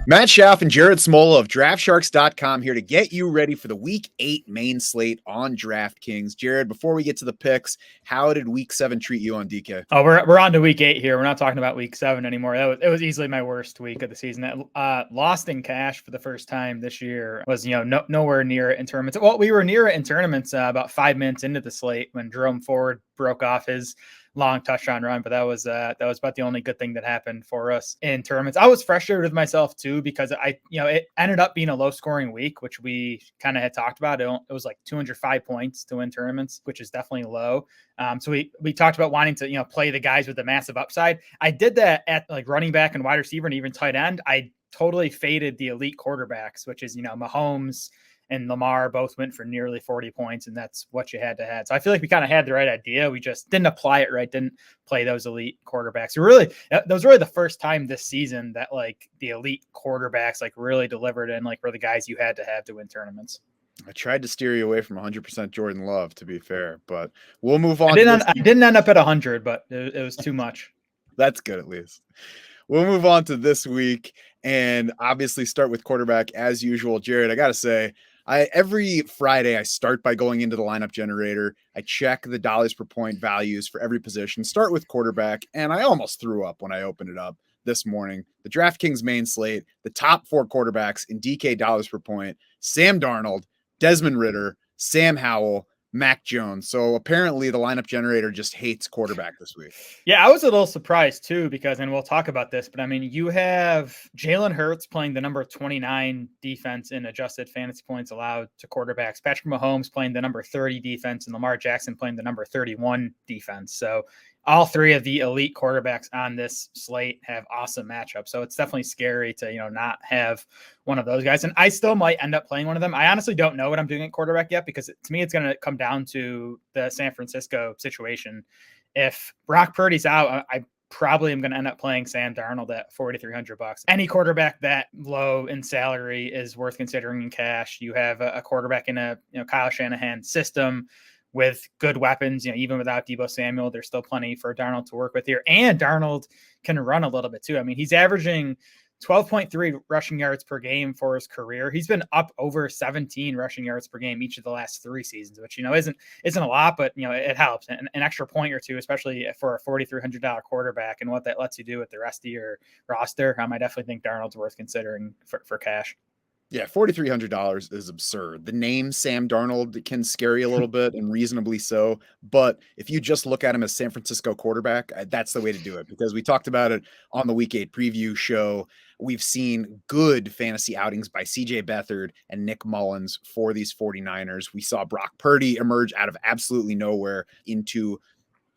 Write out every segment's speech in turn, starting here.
Matt Schaff and Jared Smola of DraftSharks.com here to get you ready for the Week 8 main slate on DraftKings. Jared, before we get to the picks, how did Week 7 treat you on DK? Oh, we're on to Week 8 here. We're not talking about Week 7 anymore. It was easily my worst week of the season. Lost in cash for the first time this year. Was nowhere near it in tournaments. Well, we were near it in tournaments about 5 minutes into the slate when Jerome Ford broke off his long touchdown run, but that was about the only good thing that happened for us in tournaments. I was frustrated with myself too because it ended up being a low scoring week, which we kind of had talked about. It was like 205 points to win tournaments, which is definitely low. So we talked about wanting to play the guys with the massive upside. I did that at like running back and wide receiver and even tight end. I totally faded the elite quarterbacks, which is Mahomes and Lamar both went for nearly 40 points, and that's what you had to have. So I feel like we kind of had the right idea. We just didn't apply it right, didn't play those elite quarterbacks. That was really the first time this season that like the elite quarterbacks like really delivered and like were the guys you had to have to win tournaments. I tried to steer you away from 100% Jordan Love, to be fair, but we'll move on. I didn't end up at 100, but it was too much. That's good, at least. We'll move on to this week and obviously start with quarterback as usual. Jared, I got to say, every Friday I start by going into the lineup generator. I check the dollars per point values for every position, start with quarterback, and I almost threw up when I opened it up this morning. The DraftKings main slate, the top 4 quarterbacks in DK dollars per point: Sam Darnold, Desmond Ridder, Sam Howell, Mac Jones. So apparently the lineup generator just hates quarterback this week. Yeah, I was a little surprised too, because, and we'll talk about this, but I mean, you have Jalen Hurts playing the number 29 defense in adjusted fantasy points allowed to quarterbacks, Patrick Mahomes playing the number 30 defense, and Lamar Jackson playing the number 31 defense. So all three of the elite quarterbacks on this slate have awesome matchups. So it's definitely scary to, not have one of those guys. And I still might end up playing one of them. I honestly don't know what I'm doing at quarterback yet, because to me, it's going to come down to the San Francisco situation. If Brock Purdy's out, I probably am going to end up playing Sam Darnold at $4,300. Any quarterback that low in salary is worth considering in cash. You have a quarterback in a Kyle Shanahan system with good weapons, even without Deebo Samuel, there's still plenty for Darnold to work with here. And Darnold can run a little bit too. I mean, he's averaging 12.3 rushing yards per game for his career. He's been up over 17 rushing yards per game each of the last 3 seasons, which, isn't a lot, but, it helps. And an extra point or two, especially for a $4,300 quarterback and what that lets you do with the rest of your roster. I definitely think Darnold's worth considering for cash. Yeah, $4,300 is absurd. The name Sam Darnold can scare you a little bit, and reasonably so. But if you just look at him as San Francisco quarterback, that's the way to do it, because we talked about it on the Week 8 preview show. We've seen good fantasy outings by CJ Beathard and Nick Mullins for these 49ers. We saw Brock Purdy emerge out of absolutely nowhere into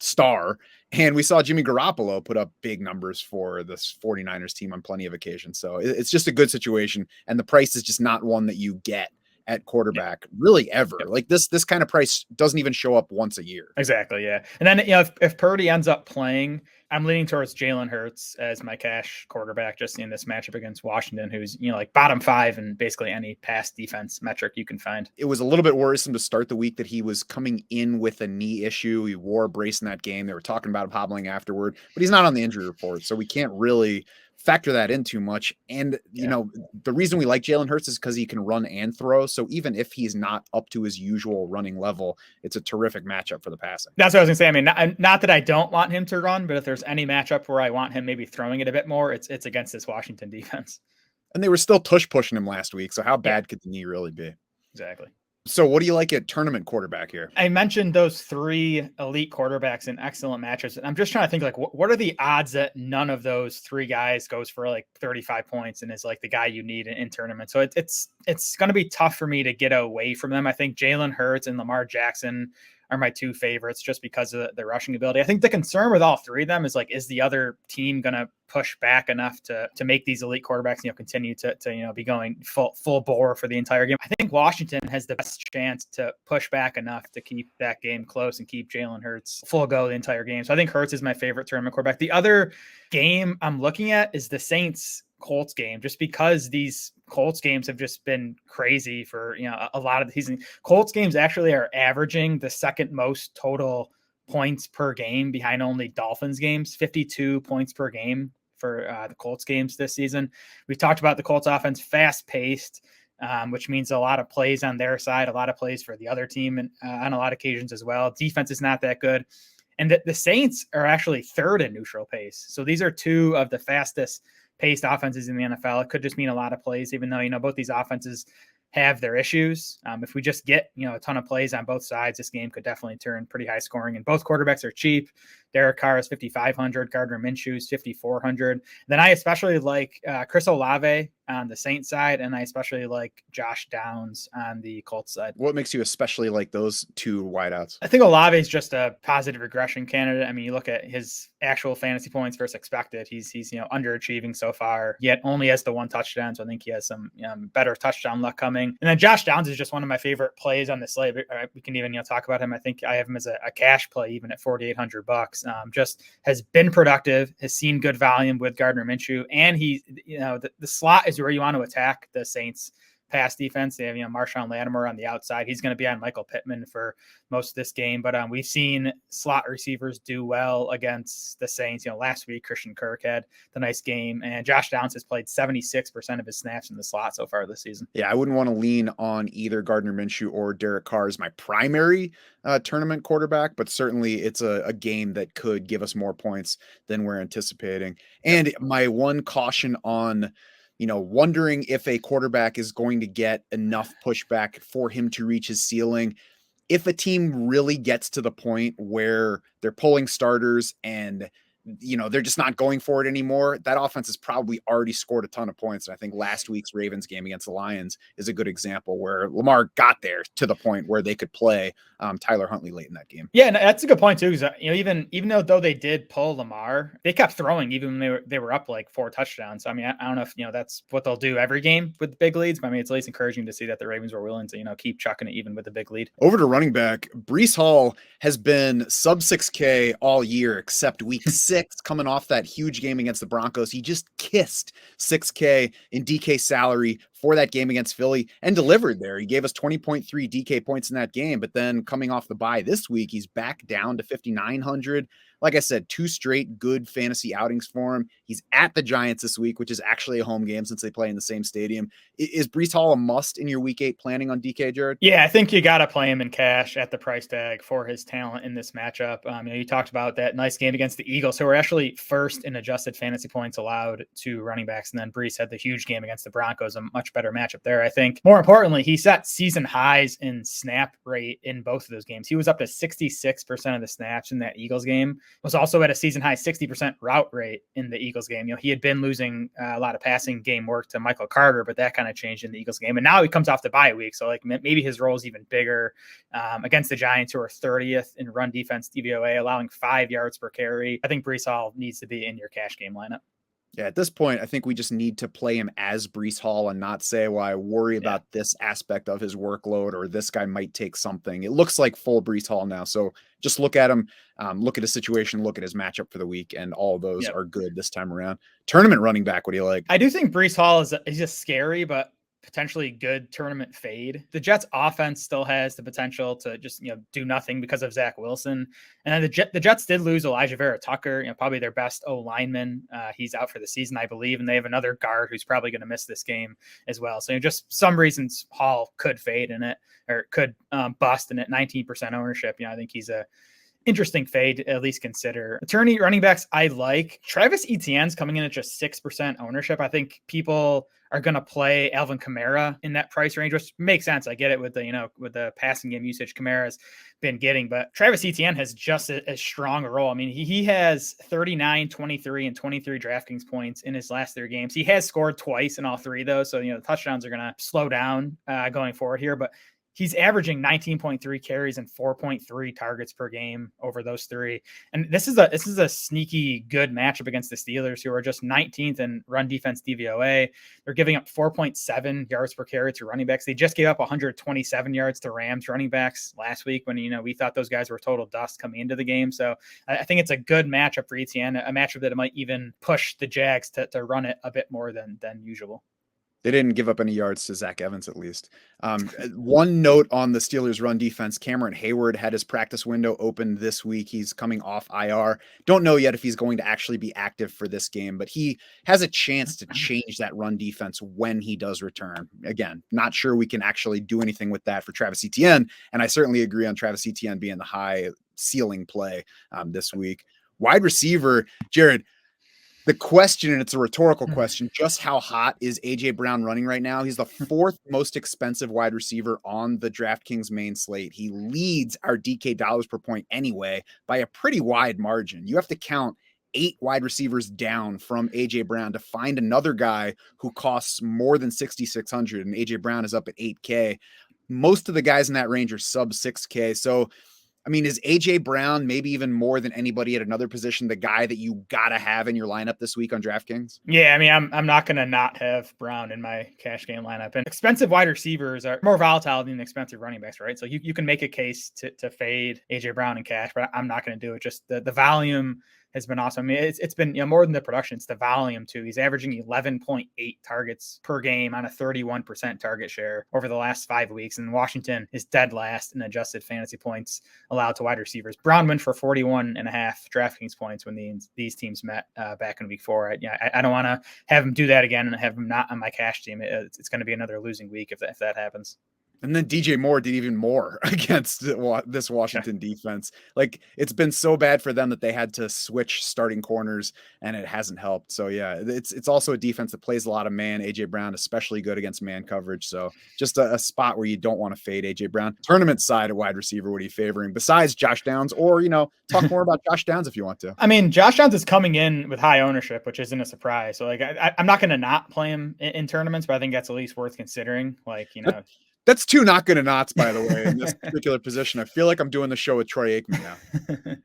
star, and we saw Jimmy Garoppolo put up big numbers for this 49ers team on plenty of occasions. So it's just a good situation, and the price is just not one that you get at quarterback really ever. Like this kind of price doesn't even show up once a year. Exactly. Yeah. And then, if Purdy ends up playing, I'm leaning towards Jalen Hurts as my cash quarterback, just in this matchup against Washington, who's, like bottom 5 in basically any pass defense metric you can find. It was a little bit worrisome to start the week that he was coming in with a knee issue. He wore a brace in that game. They were talking about him hobbling afterward, but he's not on the injury report, so we can't really factor that in too much. And, the reason we like Jalen Hurts is because he can run and throw. So even if he's not up to his usual running level, it's a terrific matchup for the passing. That's what I was gonna say. I mean, not that I don't want him to run, but if there's any matchup where I want him maybe throwing it a bit more, it's against this Washington defense. And they were still tush pushing him last week. So how bad could the knee really be? Exactly. So what do you like at tournament quarterback here? I mentioned those 3 elite quarterbacks in excellent matchups. And I'm just trying to think, like, what are the odds that none of those 3 guys goes for like 35 points and is like the guy you need in tournament? So it's going to be tough for me to get away from them. I think Jalen Hurts and Lamar Jackson are my 2 favorites just because of the rushing ability. I think the concern with all 3 of them is like, is the other team going to push back enough to make these elite quarterbacks, continue to be going full bore for the entire game? I think Washington has the best chance to push back enough to keep that game close and keep Jalen Hurts full go the entire game. So I think Hurts is my favorite tournament quarterback. The other game I'm looking at is the Saints Colts game, just because these Colts games have just been crazy for a lot of the season. Colts games actually are averaging the second most total points per game behind only Dolphins games, 52 points per game for the Colts games this season. We've talked about the Colts offense, fast paced, which means a lot of plays on their side, a lot of plays for the other team, and on a lot of occasions as well. Defense is not that good. And the Saints are actually third in neutral pace. So these are two of the fastest paced offenses in the NFL. It could just mean a lot of plays, even though, both these offenses have their issues. If we just get, a ton of plays on both sides, this game could definitely turn pretty high scoring. And both quarterbacks are cheap. Derek Carr is 5,500, Gardner Minshew is 5,400. Then I especially like Chris Olave on the Saints side, and I especially like Josh Downs on the Colts side. What makes you especially like those two wideouts? I think Olave is just a positive regression candidate. I mean, you look at his actual fantasy points versus expected. He's underachieving so far, yet only has the one touchdown. So I think he has some better touchdown luck coming. And then Josh Downs is just one of my favorite plays on the slate. We can even talk about him. I think I have him as a cash play even at $4,800. Just has been productive, has seen good volume with Gardner Minshew, and he, the slot is where you want to attack the Saints pass defense. They have, Marshawn Lattimore on the outside. He's going to be on Michael Pittman for most of this game, but we've seen slot receivers do well against the Saints. Last week, Christian Kirk had the nice game, and Josh Downs has played 76% of his snaps in the slot so far this season. Yeah, I wouldn't want to lean on either Gardner Minshew or Derek Carr as my primary tournament quarterback, but certainly it's a game that could give us more points than we're anticipating. And my one caution on wondering if a quarterback is going to get enough pushback for him to reach his ceiling. If a team really gets to the point where they're pulling starters and they're just not going for it anymore, that offense has probably already scored a ton of points. And I think last week's Ravens game against the Lions is a good example where Lamar got there to the point where they could play Tyler Huntley late in that game. Yeah, and that's a good point too. Because even though they did pull Lamar, they kept throwing even when they were up like 4 touchdowns. So, I mean, I don't know if that's what they'll do every game with big leads, but I mean, it's at least encouraging to see that the Ravens were willing to keep chucking it even with the big lead. Over to running back, Breece Hall has been sub 6K all year except week 6, coming off that huge game against the Broncos. He just kissed 6K in DK salary for that game against Philly and delivered there. He gave us 20.3 DK points in that game, but then coming off the bye this week, he's back down to 5,900. Like I said, 2 straight good fantasy outings for him. He's at the Giants this week, which is actually a home game since they play in the same stadium. Is Breece Hall a must in your week 8 planning on DK, Jared? Yeah, I think you got to play him in cash at the price tag for his talent in this matchup. You talked about that nice game against the Eagles, who were actually first in adjusted fantasy points allowed to running backs. And then Breece had the huge game against the Broncos, a much better matchup there. I think more importantly, he set season highs in snap rate in both of those games. He was up to 66% of the snaps in that Eagles game. Was also at a season high 60% route rate in the Eagles game. He had been losing a lot of passing game work to Michael Carter, but that kind of changed in the Eagles game. And now he comes off the bye week. So like maybe his role is even bigger against the Giants, who are 30th in run defense DVOA, allowing 5 yards per carry. I think Breece Hall needs to be in your cash game lineup. Yeah, at this point, I think we just need to play him as Breece Hall and not say, well, I worry about this aspect of his workload or this guy might take something. It looks like full Breece Hall now. So just look at him, look at his situation, look at his matchup for the week, and all of those are good this time around. Tournament running back, what do you like? I do think Breece Hall is just scary, but potentially good tournament fade. The Jets offense still has the potential to just, do nothing because of Zach Wilson. And then the Jets did lose Elijah Vera Tucker, probably their best O lineman. He's out for the season, I believe. And they have another guard who's probably going to miss this game as well. So just some reasons Hall could fade in it or could bust in it. 19% ownership. I think he's a interesting fade to at least consider. Attorney running backs I like. Travis Etienne's coming in at just 6% ownership. I think people are going to play Alvin Kamara in that price range, which makes sense. I get it with the passing game usage Kamara's been getting, but Travis Etienne has just as strong a role. I mean, he has 39, 23, and 23 DraftKings points in his last 3 games. He has scored twice in all 3 though. So, the touchdowns are going to slow down going forward here, but he's averaging 19.3 carries and 4.3 targets per game over those 3. And this is a sneaky good matchup against the Steelers, who are just 19th in run defense DVOA. They're giving up 4.7 yards per carry to running backs. They just gave up 127 yards to Rams running backs last week when, we thought those guys were total dust coming into the game. So I think it's a good matchup for Etienne, a matchup that might even push the Jags to run it a bit more than usual. They didn't give up any yards to Zach Evans, at least. One note on the Steelers' run defense: Cameron Hayward had his practice window open this week. He's coming off IR. Don't know yet if he's going to actually be active for this game, but he has a chance to change that run defense when he does return. Again, not sure we can actually do anything with that for Travis Etienne, and I certainly agree on Travis Etienne being the high ceiling play this week. Wide receiver, Jared, the question, and it's a rhetorical question, just how hot is AJ Brown running right now? He's the fourth most expensive wide receiver on the DraftKings main slate. He leads our DK dollars per point anyway by a pretty wide margin. You have to count 8 wide receivers down from AJ Brown to find another guy who costs more than 6,600, and AJ Brown is up at 8K. Most of the guys in that range are sub 6K. So I mean, is AJ Brown maybe even more than anybody at another position the guy that you gotta have in your lineup this week on DraftKings? Yeah, I mean, I'm not going to not have Brown in my cash game lineup. And expensive wide receivers are more volatile than expensive running backs, right? So you can make a case to fade AJ Brown in cash, but I'm not going to do it. Just the volume has been awesome. I mean, it's been more than the production; it's the volume too. He's averaging 11.8 targets per game on a 31% target share over the last 5 weeks. And Washington is dead last in adjusted fantasy points allowed to wide receivers. Brown went for 41.5 DraftKings points when these teams met back in week 4. I don't want to have him do that again and have him not on my cash team. It's going to be another losing week if that happens. And then DJ Moore did even more against this Washington defense. Like, it's been so bad for them that they had to switch starting corners, and it hasn't helped. So yeah, it's also a defense that plays a lot of man. AJ Brown, especially good against man coverage. So just a spot where you don't want to fade AJ Brown. Tournament side at wide receiver, what are you favoring besides Josh Downs? Or, talk more about Josh Downs if you want to. I mean, Josh Downs is coming in with high ownership, which isn't a surprise. So like, I'm not going to not play him in tournaments, but I think that's at least worth considering. Like, That's 2 not gonna knots, by the way, in this particular position. I feel like I'm doing the show with Troy Aikman now.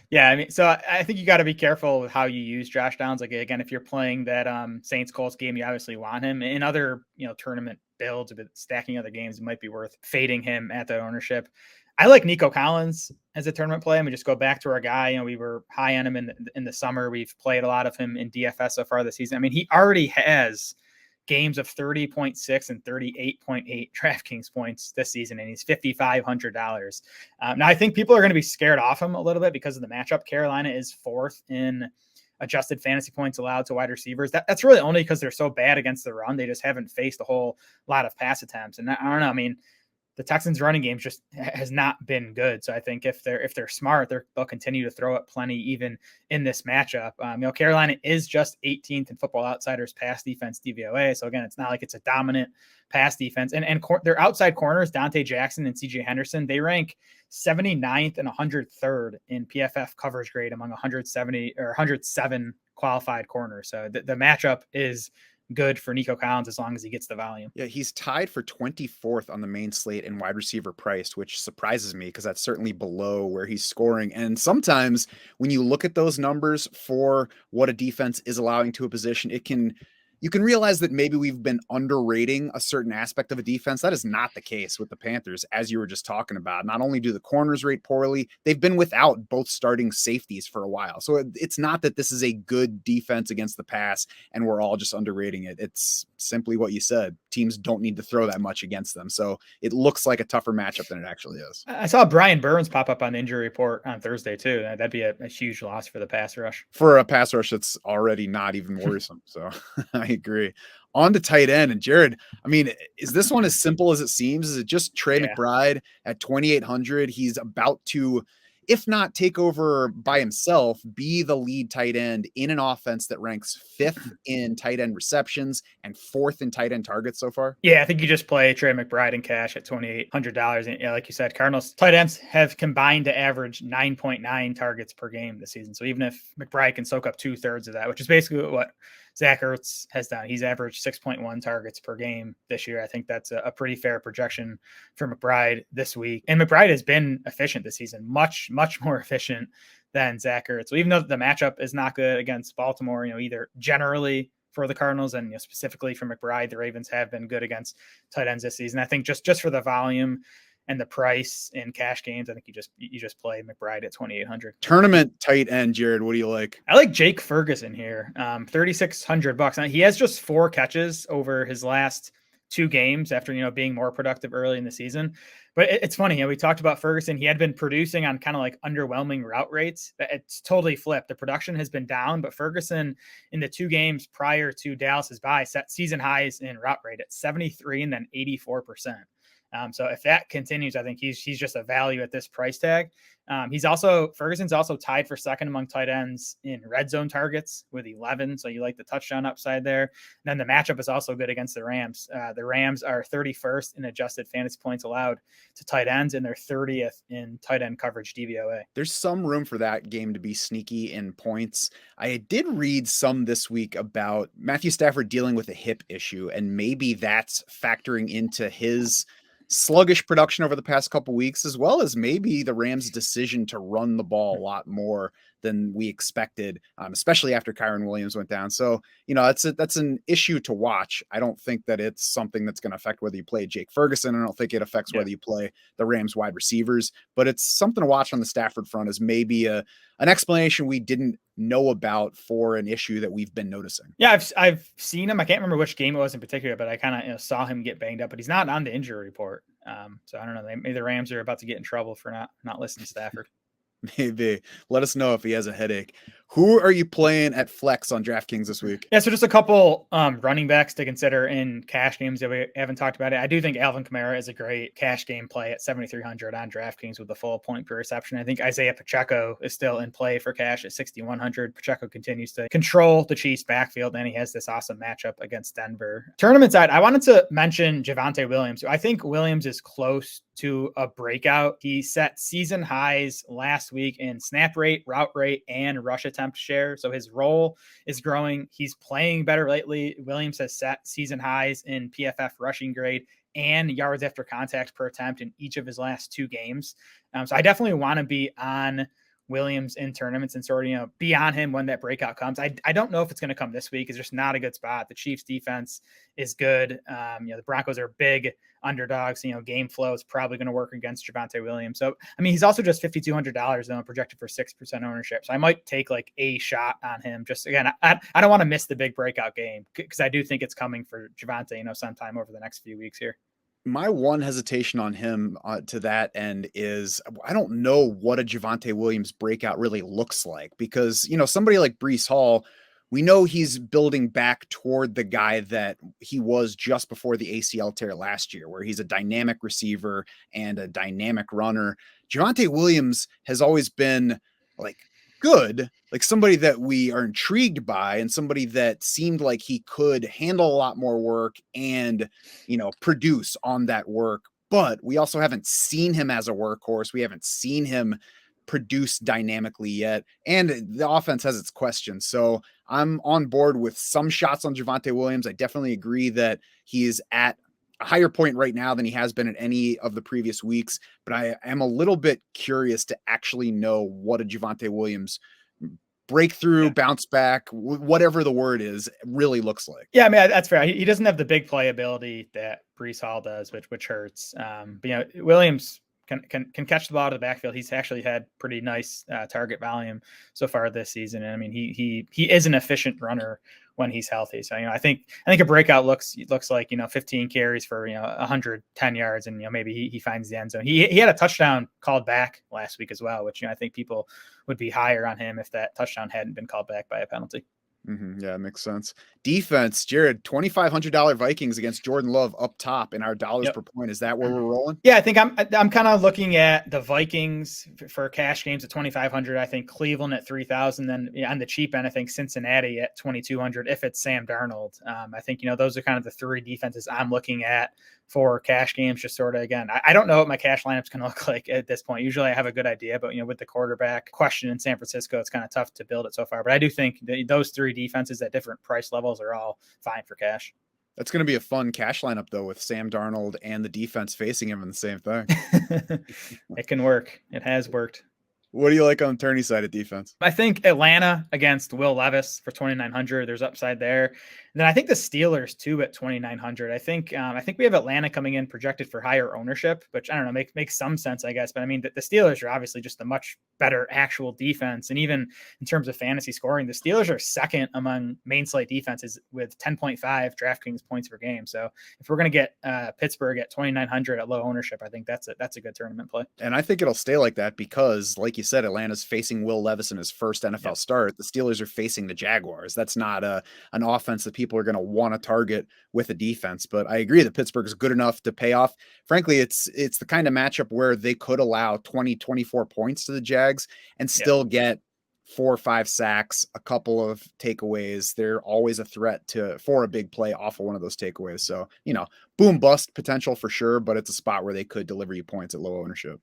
Yeah, I mean, so I think you got to be careful with how you use Josh Downs. Like, again, if you're playing that Saints Colts game, you obviously want him. In other tournament builds, but stacking other games, it might be worth fading him at that ownership. I like Nico Collins as a tournament play. I mean, just go back to our guy. We were high on him in the summer. We've played a lot of him in DFS so far this season. I mean, he already has games of 30.6 and 38.8 DraftKings points this season, and he's $5,500. Now, I think people are going to be scared off him a little bit because of the matchup. Carolina is 4th in adjusted fantasy points allowed to wide receivers. That's really only because they're so bad against the run. They just haven't faced a whole lot of pass attempts. And I don't know. I mean, the Texans running game just has not been good. So I think if they're smart, they'll continue to throw it plenty even in this matchup. Carolina is just 18th in Football Outsiders pass defense DVOA. So again, it's not like it's a dominant pass defense. And their outside corners, Dante Jackson and CJ Henderson, they rank 79th and 103rd in PFF coverage grade among 170 or 107 qualified corners. So the matchup is good for Nico Collins as long as he gets the volume. Yeah, he's tied for 24th on the main slate in wide receiver priced, which surprises me because that's certainly below where he's scoring. And sometimes when you look at those numbers for what a defense is allowing to a position, you can realize that maybe we've been underrating a certain aspect of a defense. That is not the case with the Panthers, as you were just talking about. Not only do the corners rate poorly, they've been without both starting safeties for a while. So it's not that this is a good defense against the pass and we're all just underrating it. It's simply what you said. Teams don't need to throw that much against them. So it looks like a tougher matchup than it actually is. I saw Brian Burns pop up on the injury report on Thursday too. That'd be a huge loss for the pass rush. For a pass rush that's already not even worrisome. So I agree. On to tight end. And Jared, I mean, is this one as simple as it seems? Is it just Trey McBride at 2,800? He's about to, if not take over by himself, be the lead tight end in an offense that ranks 5th in tight end receptions and 4th in tight end targets so far. Yeah, I think you just play Trey McBride in cash at $2,800. And like you said, Cardinals tight ends have combined to average 9.9 targets per game this season. So even if McBride can soak up 2/3 of that, which is basically what Zach Ertz has done. He's averaged 6.1 targets per game this year. I think that's a pretty fair projection for McBride this week. And McBride has been efficient this season, much, much more efficient than Zach Ertz. So even though the matchup is not good against Baltimore, either generally for the Cardinals and specifically for McBride, the Ravens have been good against tight ends this season. I think just for the volume and the price in cash games, I think you just play McBride at 2,800. Tournament tight end, Jared. What do you like? I like Jake Ferguson here, $3,600. Now, he has just 4 catches over his last 2 games after being more productive early in the season. But it's funny, we talked about Ferguson. He had been producing on kind of like underwhelming route rates. It's totally flipped. The production has been down, but Ferguson in the 2 games prior to Dallas's bye set season highs in route rate at 73 and then 84%. So if that continues, I think he's just a value at this price tag. Ferguson's also tied for second among tight ends in red zone targets with 11. So you like the touchdown upside there. And then the matchup is also good against the Rams. The Rams are 31st in adjusted fantasy points allowed to tight ends, and they're 30th in tight end coverage DVOA. There's some room for that game to be sneaky in points. I did read some this week about Matthew Stafford dealing with a hip issue, and maybe that's factoring into his sluggish production over the past couple weeks, as well as maybe the Rams' decision to run the ball a lot more than we expected, especially after Kyren Williams went down. So, that's an issue to watch. I don't think that it's something that's going to affect whether you play Jake Ferguson. I don't think it affects whether you play the Rams wide receivers, but it's something to watch on the Stafford front as maybe an explanation we didn't know about for an issue that we've been noticing. Yeah, I've seen him. I can't remember which game it was in particular, but I kind of saw him get banged up, but he's not on the injury report. So I don't know. Maybe the Rams are about to get in trouble for not listening to Stafford. Maybe. Let us know if he has a headache. Who are you playing at flex on DraftKings this week? Yeah, so just a couple running backs to consider in cash games that we haven't talked about. I do think Alvin Kamara is a great cash game play at 7,300 on DraftKings with a full point per reception. I think Isaiah Pacheco is still in play for cash at 6,100. Pacheco continues to control the Chiefs backfield, and he has this awesome matchup against Denver. Tournament side, I wanted to mention Javonte Williams. I think Williams is close to a breakout. He set season highs last week in snap rate, route rate, and rush attempt share. So his role is growing. He's playing better lately. Williams has set season highs in PFF rushing grade and yards after contact per attempt in each of his last 2 games. So I definitely want to be on Williams in tournaments and sort of, be on him when that breakout comes. I don't know if it's going to come this week. It's just not a good spot. The Chiefs defense is good. The Broncos are big underdogs. Game flow is probably going to work against Javonte Williams. So, he's also just $5,200 though, projected for 6% ownership. So I might take like a shot on him. Just again, I don't want to miss the big breakout game because I do think it's coming for Javonte, sometime over the next few weeks here. My one hesitation on him to that end is I don't know what a Javonte Williams breakout really looks like because, somebody like Breece Hall, we know he's building back toward the guy that he was just before the ACL tear last year, where he's a dynamic receiver and a dynamic runner. Javonte Williams has always been like good, like somebody that we are intrigued by and somebody that seemed like he could handle a lot more work and, produce on that work. But we also haven't seen him as a workhorse. We haven't seen him produce dynamically yet. And the offense has its questions. So I'm on board with some shots on Javonte Williams. I definitely agree that he is at a higher point right now than he has been at any of the previous weeks, but I am a little bit curious to actually know what a Javonte Williams breakthrough, bounce back, whatever the word is, really looks like. Yeah, that's fair. He doesn't have the big playability that Breece Hall does, which hurts. But Williams can catch the ball out of the backfield. He's actually had pretty nice target volume so far this season, and he is an efficient runner when he's healthy. So I think a breakout looks like 15 carries for 110 yards, and maybe he finds the end zone. He had a touchdown called back last week as well, which I think people would be higher on him if that touchdown hadn't been called back by a penalty. Yeah, it makes sense. Defense, Jared, $2,500 Vikings against Jordan Love up top in our dollars per point. Is that where we're rolling? Yeah, I think I'm kind of looking at the Vikings for cash games at 2,500. I think Cleveland at 3,000. Then on the cheap end, I think Cincinnati at 2,200 if it's Sam Darnold. I think those are kind of the 3 defenses I'm looking at for cash games. Just sort of again, I don't know what my cash lineup's going to look like at this point. Usually I have a good idea, but with the quarterback question in San Francisco, it's kind of tough to build it so far. But I do think those 3 defenses at different price levels are all fine for cash. That's going to be a fun cash lineup though, with Sam Darnold and the defense facing him in the same thing. It can work. It has worked. What do you like on tourney side of defense? I think Atlanta against Will Levis for 2,900. There's upside there. And Then I think the Steelers too at 2,900. I think we have Atlanta coming in projected for higher ownership, which I don't know, makes some sense, I guess. But I mean, the Steelers are obviously just a much better actual defense, and even in terms of fantasy scoring, the Steelers are second among main slate defenses with 10.5 DraftKings points per game. So if we're going to get Pittsburgh at 2,900 at low ownership, I think that's a good tournament play. And I think it'll stay like that because, like you said, Atlanta's facing Will Levis in his first NFL start. The Steelers are facing the Jaguars. That's not an offense that people are going to want to target with a defense. But I agree that Pittsburgh is good enough to pay off. Frankly, it's the kind of matchup where they could allow 20, 24 points to the Jags and still get 4 or 5 sacks, a couple of takeaways. They're always a threat for a big play off of one of those takeaways. So, boom bust potential for sure, but it's a spot where they could deliver you points at low ownership.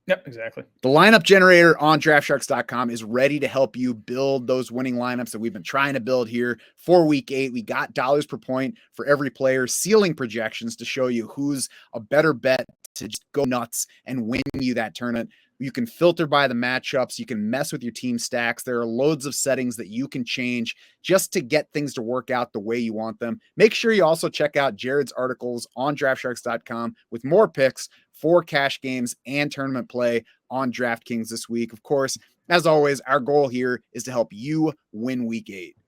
Yep, exactly. The lineup generator on draftsharks.com is ready to help you build those winning lineups that we've been trying to build here for week 8. We got dollars per point for every player, ceiling projections to show you who's a better bet to just go nuts and win you that tournament. You can filter by the matchups. You can mess with your team stacks. There are loads of settings that you can change just to get things to work out the way you want them. Make sure you also check out Jared's articles on draftsharks.com with more picks for cash games and tournament play on DraftKings this week. Of course, as always, our goal here is to help you win week 8.